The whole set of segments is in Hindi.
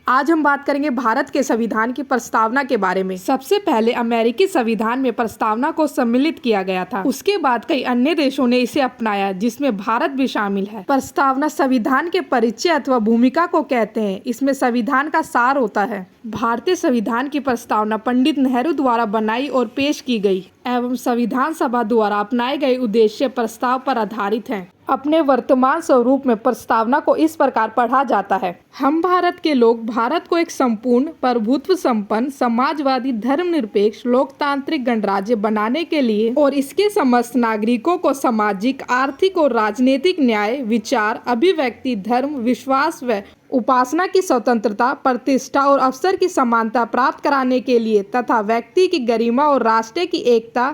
आज हम बात करेंगे भारत के संविधान की प्रस्तावना के बारे में। सबसे पहले अमेरिकी संविधान में प्रस्तावना को सम्मिलित किया गया था। उसके बाद कई अन्य देशों ने इसे अपनाया, जिसमें भारत भी शामिल है। प्रस्तावना संविधान के परिचय अथवा भूमिका को कहते हैं। इसमें संविधान का सार होता है। भारतीय संविधान की प्रस्तावना पंडित नेहरू द्वारा बनाई और पेश की गई एवं संविधान सभा द्वारा अपनाए गए उद्देश्य प्रस्ताव पर आधारित है। अपने वर्तमान स्वरूप में प्रस्तावना को इस प्रकार पढ़ा जाता है। हम भारत के लोग भारत को एक संपूर्ण प्रभुत्व संपन्न समाजवादी धर्मनिरपेक्ष लोकतांत्रिक गणराज्य बनाने के लिए और इसके समस्त नागरिकों को सामाजिक, आर्थिक और राजनीतिक न्याय, विचार, अभिव्यक्ति, धर्म, विश्वास व उपासना की स्वतंत्रता, प्रतिष्ठा और अवसर की समानता प्राप्त कराने के लिए तथा व्यक्ति की गरिमा और राष्ट्र की एकता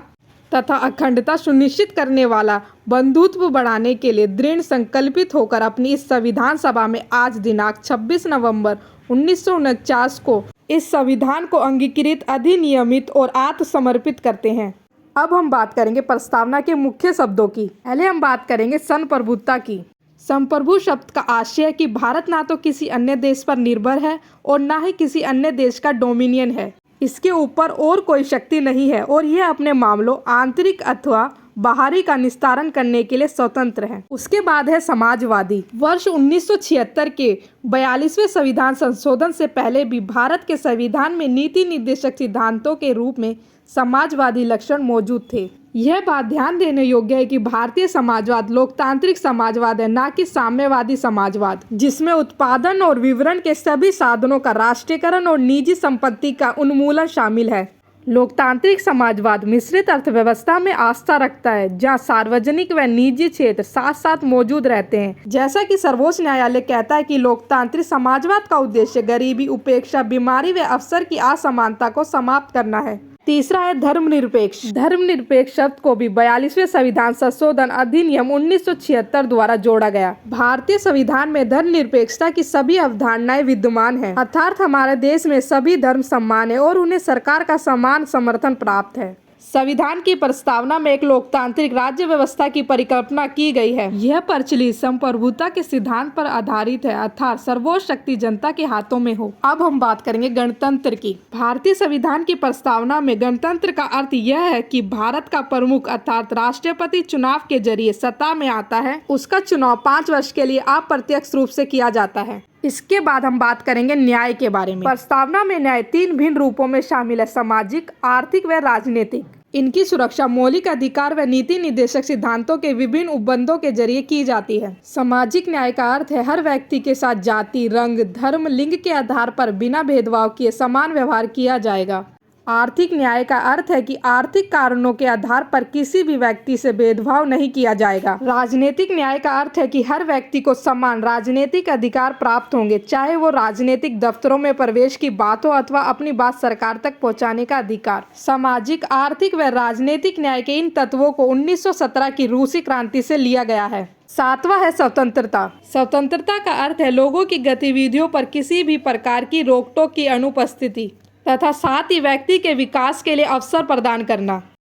तथा अखंडता सुनिश्चित करने वाला बंधुत्व बढ़ाने के लिए दृढ़ संकल्पित होकर अपनी इस संविधान सभा में आज दिनांक 26 नवंबर 1949 को इस संविधान को अंगीकृत, अधिनियमित और आत्मसमर्पित करते हैं। अब हम बात करेंगे प्रस्तावना के मुख्य शब्दों की। पहले हम बात करेंगे संप्रभुता की। संप्रभु शब्द का आशय है कि भारत ना तो किसी अन्य देश पर निर्भर है और ना ही किसी अन्य देश का डोमिनियन है। इसके ऊपर और कोई शक्ति नहीं है और यह अपने मामलों, आंतरिक अथवा बाहरी का निस्तारण करने के लिए स्वतंत्र है। उसके बाद है समाजवादी। वर्ष 1976 के 42वें संविधान संशोधन से पहले भी भारत के संविधान में नीति निर्देशक सिद्धांतों के रूप में समाजवादी लक्षण मौजूद थे। यह बात ध्यान देने योग्य है कि भारतीय समाजवाद लोकतांत्रिक समाजवाद है, ना कि साम्यवादी समाजवाद, जिसमें उत्पादन और वितरण के सभी साधनों का राष्ट्रीयकरण और निजी संपत्ति का उन्मूलन शामिल है। लोकतांत्रिक समाजवाद मिश्रित अर्थव्यवस्था में आस्था रखता है, जहां सार्वजनिक व निजी क्षेत्र साथ साथ मौजूद रहते हैं। जैसा कि सर्वोच्च न्यायालय कहता है कि लोकतांत्रिक समाजवाद का उद्देश्य गरीबी, उपेक्षा, बीमारी व अवसर की असमानता को समाप्त करना है। तीसरा है धर्मनिरपेक्ष। धर्मनिरपेक्ष शब्द को भी 42वें संविधान संशोधन अधिनियम 1976 द्वारा जोड़ा गया। भारतीय संविधान में धर्मनिरपेक्षता की सभी अवधारणाएं विद्यमान है, अर्थात हमारे देश में सभी धर्म समान है और उन्हें सरकार का समान समर्थन प्राप्त है। संविधान की प्रस्तावना में एक लोकतांत्रिक राज्य व्यवस्था की परिकल्पना की गई है। यह प्रचलित संप्रभुता के सिद्धांत पर आधारित है, अर्थात सर्वोच्च शक्ति जनता के हाथों में हो। अब हम बात करेंगे गणतंत्र की। भारतीय संविधान की प्रस्तावना में गणतंत्र का अर्थ यह है कि भारत का प्रमुख अर्थात राष्ट्रपति चुनाव के जरिए सत्ता में आता है। उसका चुनाव 5 वर्ष के लिए अप्रत्यक्ष रूप से किया जाता है। इसके बाद हम बात करेंगे न्याय के बारे में। प्रस्तावना में न्याय 3 भिन्न रूपों में शामिल है: सामाजिक, आर्थिक व राजनीतिक। इनकी सुरक्षा मौलिक अधिकार व नीति निर्देशक सिद्धांतों के विभिन्न उपबंधों के जरिए की जाती है। सामाजिक न्याय का अर्थ है हर व्यक्ति के साथ जाति, रंग, धर्म, लिंग के आधार पर बिना भेदभाव किए समान व्यवहार किया जाएगा। आर्थिक न्याय का अर्थ है कि आर्थिक कारणों के आधार पर किसी भी व्यक्ति से भेदभाव नहीं किया जाएगा। राजनीतिक न्याय का अर्थ है कि हर व्यक्ति को समान राजनीतिक अधिकार प्राप्त होंगे, चाहे वो राजनीतिक दफ्तरों में प्रवेश की बात हो अथवा अपनी बात सरकार तक पहुंचाने का अधिकार। सामाजिक, आर्थिक व राजनीतिक न्याय के इन तत्वों को 1917 की रूसी क्रांति से लिया गया है। 7वां है स्वतंत्रता। स्वतंत्रता का अर्थ है लोगों की गतिविधियों पर किसी भी प्रकार की रोक टोक की अनुपस्थिति तथा साथ ही व्यक्ति के विकास के लिए अवसर प्रदान करना।